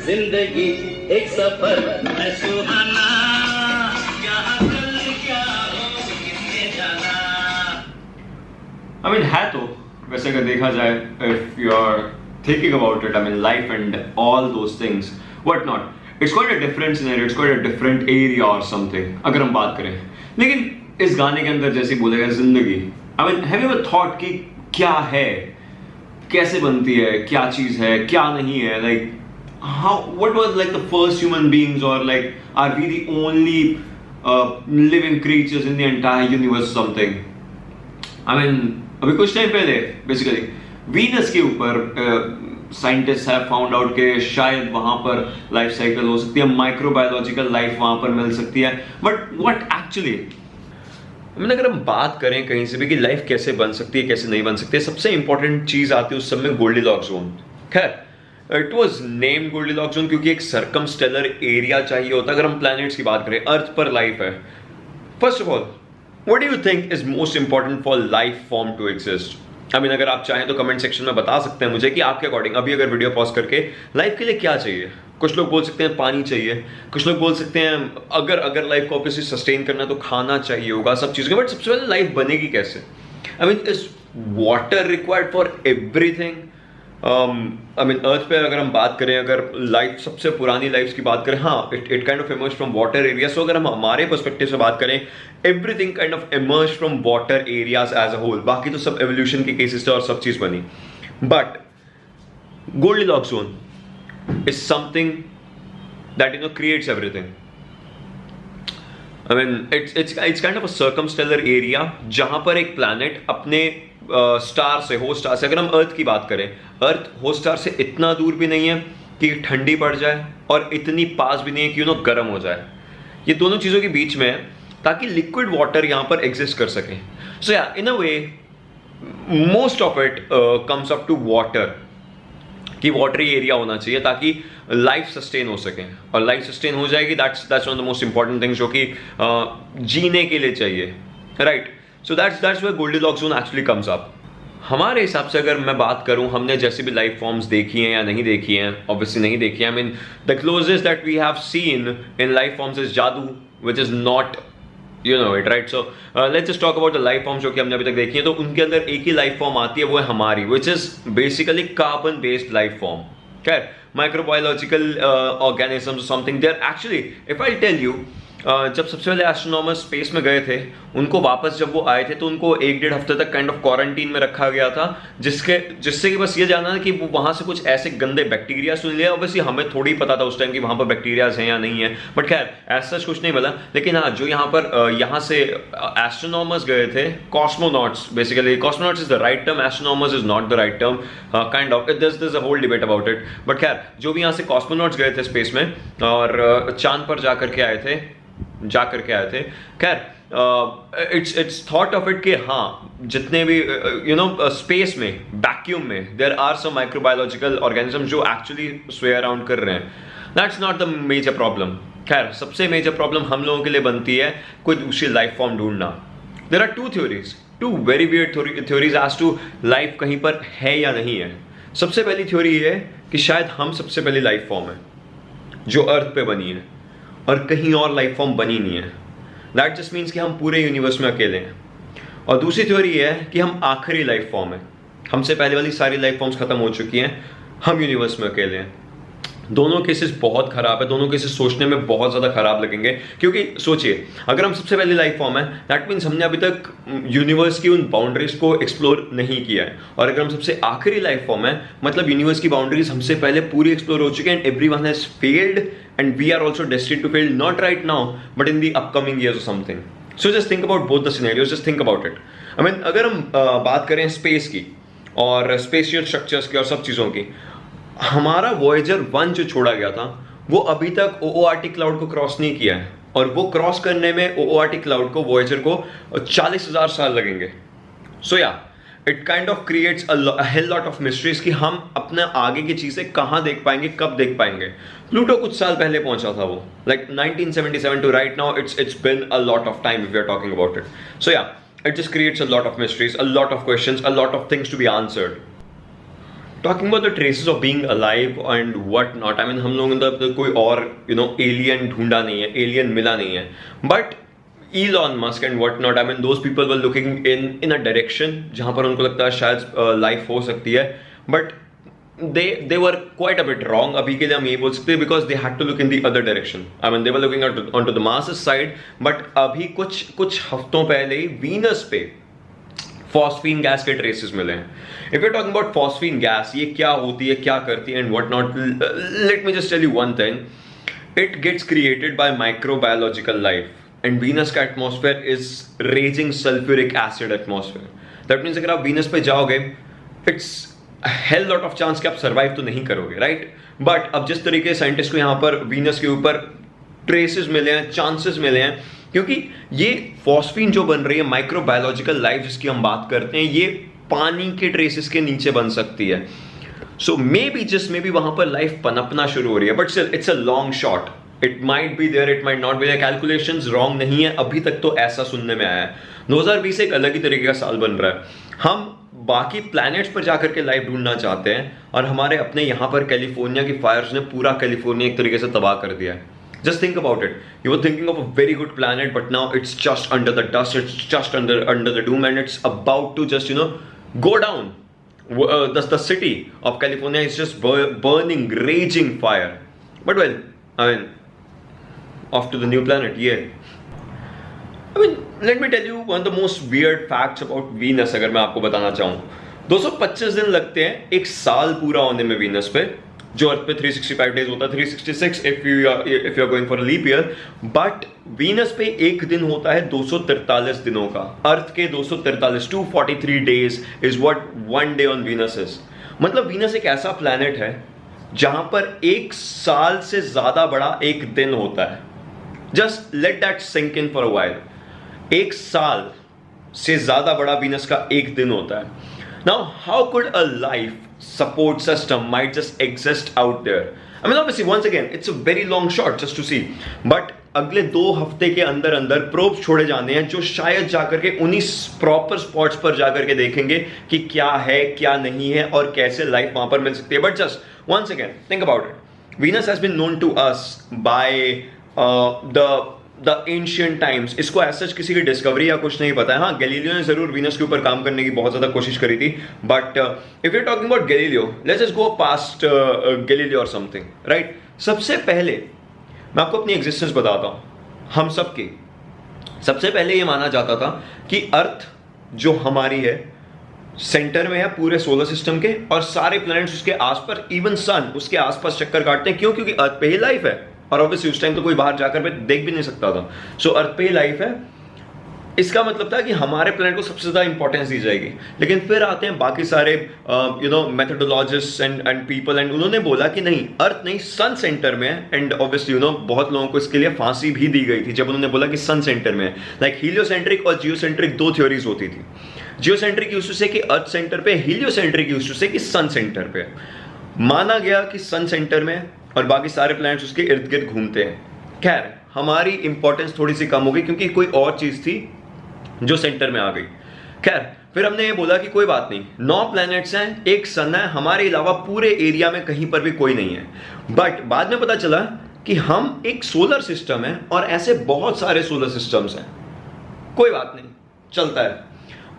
जिंदगी एक सफर है सुहाना, यहाँ कल क्या हो किसने जाना। I mean, है तो वैसे अगर देखा जाए, if you are thinking about it, I mean, life and all those things, what not, it's quite a different scenario, it's quite a different area or something, अगर हम बात करें। लेकिन इस गाने के अंदर जैसे बोलेगा जिंदगी, I mean, have you ever thought कि क्या है, कैसे बनती है, क्या चीज़ है, क्या नहीं है, like, how, what was like the first human beings, or like, are we the only living creatures in the entire universe or something? I mean, अभी कुछ टाइम पहले बेसिकली वीनस के ऊपर साइंटिस्ट हैव फाउंड आउट कि शायद वहां पर life cycle हो सकती है, माइक्रोबायोलॉजिकल लाइफ वहां पर मिल सकती है, बट व्हाट एक्चुअली, मैंने अगर हम बात करें कहीं से भी कि लाइफ कैसे बन सकती है, कैसे नहीं बन सकती है, सबसे इंपॉर्टेंट चीज आती है उस समय गोल्डीलॉक्स जोन। खैर it was named Goldilocks zone क्योंकि एक सर्कमस्टेलर एरिया चाहिए होता है। अगर हम प्लैनेट्स की बात करें, अर्थ पर लाइफ है। First of all, What do you think is most important for life form to exist? I mean, अगर आप चाहें तो कमेंट सेक्शन में बता सकते हैं मुझे कि आपके अकॉर्डिंग अभी अगर वीडियो पॉज करके लाइफ के लिए क्या चाहिए। कुछ लोग बोल सकते हैं पानी चाहिए, कुछ लोग बोल सकते हैं अगर लाइफ को ऑब्वियसली सस्टेन करना है तो खाना चाहिए होगा, सब चीज़ें। बट सबसे पहले लाइफ बनेगी कैसे? I mean, is water required for everything? I mean, earth पे अगर हम बात करें, अगर लाइफ सबसे पुरानी लाइफ की बात करें, हाँ, it kind of emerge from water area. So अगर हम हमारे पर्सपेक्टिव से बात करें, everything kind of emerge from water areas as a whole. बाकी तो सब एवोल्यूशन के केसेस थे और सब चीज बनी। But Goldilocks zone is something that creates everything. I mean, it's kind of a circumstellar area जहां पर एक प्लैनेट अपने स्टार से, होस्ट स्टार से, अगर हम अर्थ की बात करें, अर्थ होस्ट स्टार से इतना दूर भी नहीं है कि ठंडी पड़ जाए और इतनी पास भी नहीं है कि गर्म हो जाए। ये दोनों चीज़ों के बीच में है ताकि लिक्विड वाटर यहाँ पर एग्जिस्ट कर सके। So yeah in a way most of it comes up to water, कि वाटरी एरिया होना चाहिए ताकि लाइफ सस्टेन हो सके। और लाइफ सस्टेन हो जाएगी, that's one of the most important things जो कि जीने के लिए चाहिए, right? So that's where Goldilocks zone actually comes up. हमारे हिसाब से अगर मैं बात करूं, हमने जैसे भी लाइफ फॉर्म्स देखी हैं या नहीं देखी हैं, ऑब्वियसली नहीं देखी हैं। I mean, the closest that we have seen in life forms is Jadoo, which is not, you know it, right? So let's just talk about the life forms जो कि हमने अभी तक देखी है। तो उनके अंदर एक ही लाइफ फॉर्म आती है, वो है हमारी, which is basically carbon based life form. खैर, microbiological organisms something there actually, if I tell you, जब सबसे पहले एस्ट्रोनॉमर्स स्पेस में गए थे, उनको वापस जब वो आए थे तो उनको 1-1.5 हफ्ते तक काइंड ऑफ क्वारंटीन में रखा गया था, जिससे कि बस ये जानना है कि वो वहाँ से कुछ ऐसे गंदे बैक्टीरिया सुन लिया। ऑब्वियसली हमें थोड़ी पता था उस टाइम कि वहाँ पर बैक्टीरियाज हैं या नहीं है, बट खैर ऐसा सच कुछ नहीं मिला। लेकिन हाँ, जो यहाँ से एस्ट्रोनॉमर्स गए थे, cosmonauts, basically cosmonauts is the right term, astronomers is not the right term, kind of this a whole debate about it. But खैर, जो भी यहाँ से कॉस्मोनॉट्स गए थे स्पेस में और चांद पर जा करके आए थे, खैर इट्स थॉट ऑफ इट कि हाँ, जितने भी स्पेस में, वैक्यूम में, there are some microbiological organism जो एक्चुअली स्वे अराउंड कर रहे हैं। That's not the major problem. खैर, सबसे मेजर प्रॉब्लम हम लोगों के लिए बनती है कोई दूसरी लाइफ फॉर्म ढूंढना। There are two very weird theories as to life कहीं पर है या नहीं है। सबसे पहली थ्योरी ये है कि शायद हम सबसे पहली लाइफ फॉर्म है जो अर्थ पे बनी है और कहीं और लाइफ फॉर्म बनी नहीं है। दैट जस्ट मीन्स कि हम पूरे यूनिवर्स में अकेले हैं। और दूसरी थ्योरी ये है कि हम आखिरी लाइफ फॉर्म है, हमसे पहले वाली सारी लाइफ फॉर्म्स खत्म हो चुकी हैं, हम यूनिवर्स में अकेले हैं। दोनों केसेस बहुत खराब है, दोनों केसेस सोचने में बहुत ज़्यादा खराब लगेंगे। क्योंकि सोचिए, अगर हम सबसे पहली लाइफ फॉर्म है, दैट मीन्स हमने अभी तक यूनिवर्स की उन बाउंड्रीज को एक्सप्लोर नहीं किया है। और अगर हम सबसे आखिरी लाइफ फॉर्म है, मतलब यूनिवर्स की बाउंड्रीज हमसे पहले पूरी एक्सप्लोर हो चुकी हैं, and everyone has failed and we are also destined to fail, not right now but in the upcoming years और something. So just think about both the scenarios, just think about it. I mean, अगर हम बात करें space की और special structures की और सब चीज़ों की, हमारा वॉयेजर 1 जो छोड़ा गया था, वो अभी तक ओओआरटी क्लाउड को क्रॉस नहीं किया है, और वो क्रॉस करने में ओओआरटी क्लाउड को, वॉयेजर को 40,000 साल लगेंगे। सो या it kind of creates a hello lot of mysteries कि हम अपने आगे की चीजें कहाँ देख पाएंगे, कब देख पाएंगे। प्लूटो कुछ साल पहले पहुंचा था, वो like 1977 to right now it's been a lot of time if we are talking about it. So yeah, it just creates a lot of mysteries, a lot of questions, a lot of things to be answered. Talking about the traces of being alive and what not, I mean हम लोगों ने तो अब तक कोई और alien ढूंढा नहीं है, एलियन मिला नहीं है, but Elon Musk and what not, I mean those people were looking in a direction जहाँ पर उनको लगता है शायद लाइफ हो सकती है, but they were quite a bit wrong. अभी के लिए हम ये बोल सकते हैं because they had to look in the other direction. I mean they were looking onto the Mars's side, but अभी कुछ हफ्तों पहले ही Venus पे फॉस्फीन गैस के ट्रेसेस मिले हैं. If you're talking about phosphine gas, ये क्या होती है, क्या करती है and what not, let me just tell you one thing. It gets created by microbiological life. And Venus का atmosphere is raging sulphuric acid atmosphere. That means अगर आप वीनस पे जाओगे it's hell lot of chance कि आप survive तो नहीं करोगे, राइट. बट अब जिस तरीके से साइंटिस्ट को यहाँ पर वीनस के ऊपर ट्रेसेस मिले हैं, चांसेस मिले हैं, क्योंकि ये फॉस्फीन जो बन रही है, माइक्रोबायोलॉजिकल लाइफ जिसकी हम बात करते हैं, ये पानी के ट्रेसेस के नीचे बन सकती है. So maybe just maybe वहां पर लाइफ पनपना शुरू हो रही है, but still it's a long shot. It might be there, it might not be there. Calculations wrong नहीं है, अभी तक तो ऐसा सुनने में आया है. 2020 एक अलग ही तरीके का साल बन रहा है. हम बाकी प्लैनेट्स पर जाकर के लाइफ ढूंढना चाहते हैं और हमारे अपने यहाँ पर कैलिफोर्निया की फायर्स ने पूरा कैलिफोर्निया एक तरीके से तबाह कर दिया है. Just think about it. You were thinking of a very good planet, but now it's just under the dust. It's just under the doom, and it's about to just go down. The city of California is just burning, raging fire. But well, I mean, off to the new planet. Yeah. I mean, let me tell you one of the most weird facts about Venus. अगर मैं आपको बताना चाहूँ, 225 दिन लगते हैं एक साल पूरा होने में Venus पे, जो अर्थ पे 365 डेज होता है, 366 if you are going for a leap year. But Venus पे एक दिन होता है 243 दिनों का. अर्थ के 243, 243 days is what one day on Venus is. मतलब वीनस एक ऐसा प्लैनेट है जहां पर एक साल से ज्यादा बड़ा एक दिन होता है. Just let that sink in for a while. एक साल से ज्यादा बड़ा वीनस का एक दिन होता है. Now how could a life support system might just exist out there? I mean, obviously, once again, it's a very long shot just to see. But अगले 2 हफ्ते के अंदर अंदर प्रोब्स छोड़े जाने हैं जो शायद जाकर के उन्हीं प्रॉपर स्पॉट्स पर जाकर के देखेंगे कि क्या है, क्या नहीं है और कैसे लाइफ वहां पर मिल सकती है. But just once again, think about it. Venus has been known to us by the ancient times. इसको as such किसी की डिस्कवरी या कुछ नहीं पता है. हाँ, गैलीलियो ने जरूर वीनस के ऊपर काम करने की बहुत ज्यादा कोशिश करी थी. But if you talking about Galileo, let's just go past Galileo और समथिंग, राइट. सबसे पहले मैं आपको अपनी एग्जिस्टेंस बताता हूँ. हम सबकी सबसे पहले ये माना जाता था कि अर्थ जो हमारी है सेंटर में है पूरे सोलर सिस्टम के, और सारे प्लैनेट्स उसके आसपास, इवन सन उसके आसपास चक्कर काटते हैं. क्यों? क्योंकि अर्थ पे ही लाइफ है, और ऑब्वियसली उस टाइम तो कोई बाहर जाकर पे देख भी नहीं सकता था. सो अर्थ पे ही लाइफ है. इसका मतलब था कि हमारे प्लैनेट को सबसे ज्यादा इंपॉर्टेंस दी जाएगी. लेकिन फिर आते हैं बाकी सारे मेथोडोलॉजिस्ट एंड पीपल, एंड उन्होंने बोला कि नहीं, अर्थ नहीं, सन सेंटर में है. एंड ऑब्वियसली बहुत लोगों को इसके लिए फांसी भी दी गई थी जब उन्होंने बोला कि सन सेंटर में है. लाइक हीलियोसेंट्रिक और जियोसेंट्रिक 2 थ्योरीज होती थी. जियोसेंट्रिक यूज्ड टू से कि अर्थ सेंटर पे, हीलियोसेंट्रिक यूज्ड टू से कि सन सेंटर पे. माना गया कि सन सेंटर में और बाकी सारे प्लैनेट्स उसके इर्द गिर्द घूमते हैं. खैर, हमारी इंपॉर्टेंस थोड़ी सी कम हो गई क्योंकि कोई और चीज थी जो सेंटर में आ गई. खैर, फिर हमने ये बोला कि कोई बात नहीं, 9 प्लैनेट्स हैं, एक सन है, हमारे अलावा पूरे एरिया में कहीं पर भी कोई नहीं है. बट बाद में पता चला कि हम एक सोलर सिस्टम है और ऐसे बहुत सारे सोलर सिस्टम्स हैं. कोई बात नहीं, चलता है.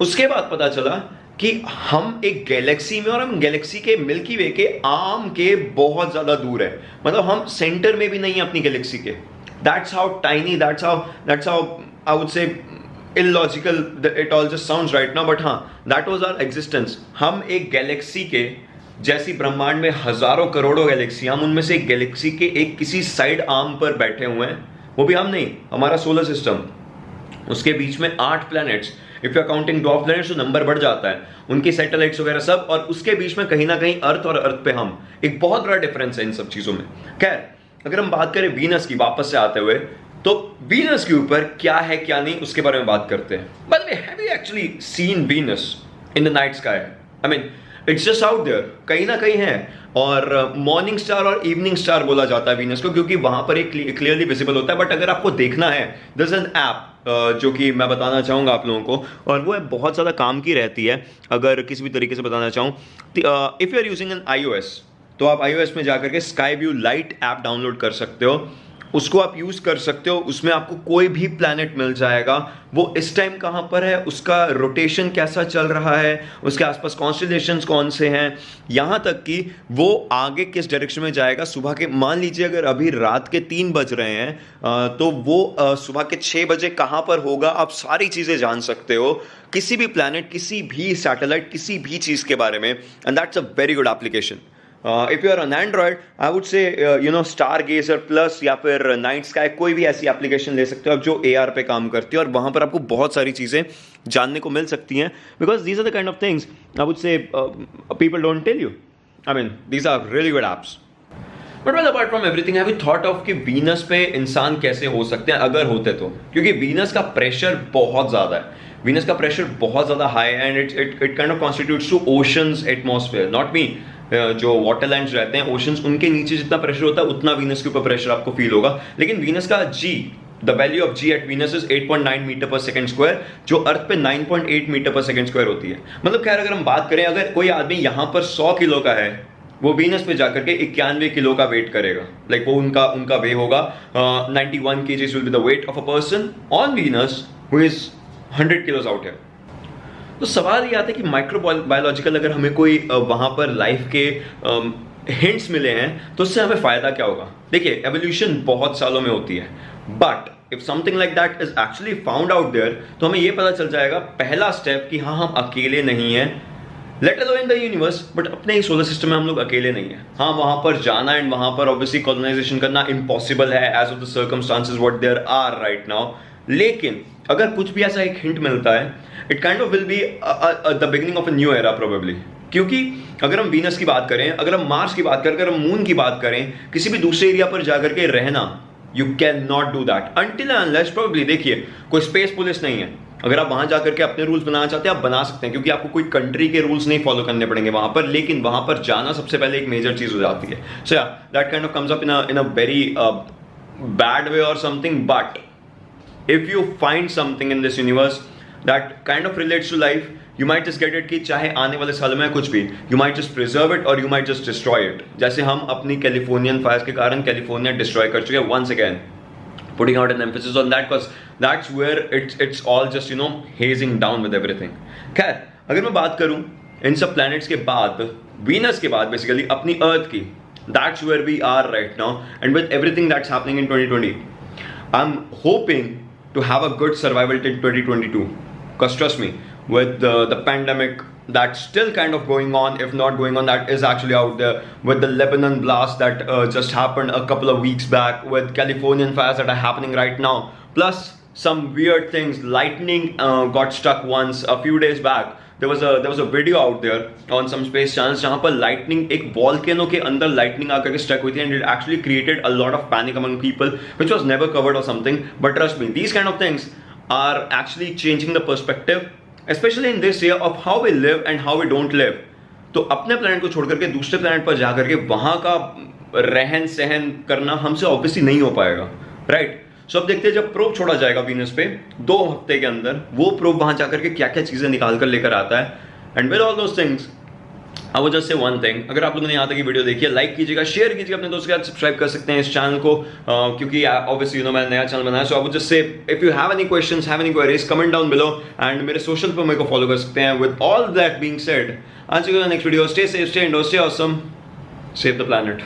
उसके बाद पता चला कि हम एक गैलेक्सी में, और हम गैलेक्सी के मिल्की वे के आर्म के बहुत ज्यादा दूर है. मतलब हम सेंटर में भी नहीं है अपनी गैलेक्सी के. That's how tiny, that's how I would से illogical it all just sounds right now, but हाँ, that was our existence. हम एक गैलेक्सी के जैसी ब्रह्मांड में हजारों करोड़ों गैलेक्सी, हम उनमें से एक गैलेक्सी के एक किसी साइड आर्म पर बैठे हुए हैं. वो भी हम नहीं, हमारा सोलर सिस्टम, उसके बीच में 8 planets. If you are counting dwarf planets तो नंबर बढ़ जाता है, उनकी सैटेलाइट्स वगैरह सब, और उसके बीच में कहीं ना कहीं अर्थ और अर्थ पे हम. एक बहुत बड़ा डिफरेंस है इन सब चीजों में. खैर, अगर हम बात करें वीनस की, वापस से आते हुए, तो वीनस के ऊपर क्या है क्या नहीं उसके बारे में बात करते हैं. By the way, have you actually seen Venus in the night sky? I mean, it's just out there, कहीं ना कहीं है. और मॉर्निंग स्टार और इवनिंग स्टार बोला जाता है वीनस को, क्योंकि वहां पर एक क्लियरली विजिबल होता है. बट अगर आपको देखना है, देयर इज एन ऐप जो कि मैं बताना चाहूँगा आप लोगों को, और वो है बहुत ज़्यादा काम की रहती है अगर किसी भी तरीके से बताना चाहूँ। If you are using an iOS, तो आप iOS में जाकर के sky view lite app download कर सकते हो, उसको आप यूज़ कर सकते हो। उसमें आपको कोई भी प्लैनेट मिल जाएगा, वो इस टाइम कहाँ पर है, उसका रोटेशन कैसा चल रहा है, उसके आसपास कॉन्स्टेलेशंस कौन से हैं, यहाँ तक कि वो आगे किस डायरेक्शन में जाएगा। सुबह के मान लीजिए अगर अभी रात के 3 बज रहे हैं तो वो सुबह के 6 बजे कहाँ पर होगा, आप सारी चीज़ें जान सकते हो किसी भी प्लैनेट, किसी भी सैटेलाइट, किसी भी चीज़ के बारे में। And that's a very good application. If you are on Android, I would say Stargazer plus या फिर नाइट स्काई, कोई भी ऐसी एप्लीकेशन ले सकते हो आप जो AR पे काम करती है, और वहाँ पर आपको बहुत सारी चीज़ें जानने को मिल सकती हैं, because these are the kind of things I would say people don't tell you. I mean these are really good apps. But well apart from everything, have you thought of कि वीनस पे इंसान कैसे हो सकते हैं अगर होते तो? क्योंकि वीनस का प्रेशर बहुत ज़्यादा है, वीनस का प्रेशर बहुत ज़्यादा हाई है, and it kind of constitutes to oceans atmosphere, not me. जो वाटरलैंड्स रहते हैं, ओशंस, उनके नीचे जितना प्रेशर होता है उतना वीनस के ऊपर प्रेशर आपको फील होगा। लेकिन वीनस का G, the value of G at Venus is 8.9 metre per second square, जो अर्थ पे 9.8 मीटर पर सेकंड स्क्वायर होती है। मतलब खैर अगर हम बात करें, अगर कोई आदमी यहाँ पर 100 किलो का है, वो वीनस पे जाकर के 91 किलो का वेट करेगा। लाइक वो उनका वे होगा 91 kgs will be the weight of a person on Venus who is 100 kilos out है। तो सवाल ये आता है कि माइक्रोबायोलॉजिकल अगर हमें कोई वहाँ पर लाइफ के हिंट्स मिले हैं तो उससे हमें फ़ायदा क्या होगा? देखिए, एवोल्यूशन बहुत सालों में होती है, but if something like that is actually found out there, तो हमें ये पता चल जाएगा पहला स्टेप कि हाँ, हम अकेले नहीं हैं, let alone in the universe, but अपने ही सोलर सिस्टम में हम लोग अकेले नहीं हैं। हाँ, वहाँ पर जाना एंड वहाँ पर ऑब्वियसली कॉलोनाइजेशन करना इम्पॉसिबल है as of the circumstances what there are right now. लेकिन अगर कुछ भी ऐसा एक हिंट मिलता है, it kind of will be the beginning of a new era probably. क्योंकि अगर हम वीनस की बात करें, अगर हम मार्स की बात करें, अगर हम मून की बात करें, किसी भी दूसरे एरिया पर जाकर के रहना, you can not do that until unless probably, देखिए, कोई स्पेस पुलिस नहीं है। अगर आप वहां जाकर के अपने रूल्स बनाना चाहते हैं, आप बना सकते हैं, क्योंकि आपको कोई कंट्री के रूल्स नहीं फॉलो करने पड़ेंगे वहां पर। लेकिन वहां पर जाना सबसे पहले एक मेजर चीज हो जाती है। So yeah that kind of comes up in a very bad way और something, but if you find something in this universe that kind of relates to life, you might just get it कि चाहे आने वाले सालों में कुछ भी, you might just preserve it or you might just destroy it। जैसे हम अपनी कैलिफोर्नियन फायर्स के कारण कैलिफोर्निया डिस्ट्रॉय कर चुके हैं, once again putting out an emphasis on that because that's where it's all just hazing down with everything। खैर, अगर मैं बात करूं इन सब प्लैनेट्स के बाद, वीनस के बाद बेसिकली अपनी अर्थ की, that's where we are right now, and with everything that's happening in 2020, I'm hoping to have a good survival till 2022, because trust me, with the pandemic that's still kind of going on, if not going on, that is actually out there, with the Lebanon blast that just happened a couple of weeks back, with Californian fires that are happening right now, plus some weird things, lightning got stuck once a few days back। there was a video out there on some space channels जहाँ पर lightning, एक volcano के अंदर lightning आकर के stuck हुई थी, and it actually created a lot of panic among people which was never covered or something। But trust me, these kind of things are actually changing the perspective, especially in this year, of how we live and how we don't live। तो अपने planet को छोड़ करके दूसरे planet पर जा करके वहाँ का रहन सहन करना हमसे obviously नहीं हो पाएगा, right? सो अब देखते हैं जब प्रोब छोड़ा जाएगा वीनस पे 2 हफ्ते के अंदर, वो प्रोब वहां जाकर के क्या क्या चीजें निकाल कर लेकर आता है। And with all those things I would just से वन थिंग, अगर आप लोगों ने यहाँ तक की वीडियो देखी है, लाइक कीजिएगा, शेयर कीजिएगा अपने दोस्तों के साथ, सब्सक्राइब कर सकते हैं इस चैनल को, क्योंकि ऑब्वियसली मैंने नया चैनल बनाया। So I would just say if you have any questions, have any queries, comment down below, and मेरे सोशल पर मेरे को फॉलो कर सकते हैं। With all that being said, आज next video, stay safe, stay indoor, stay awesome, save the planet.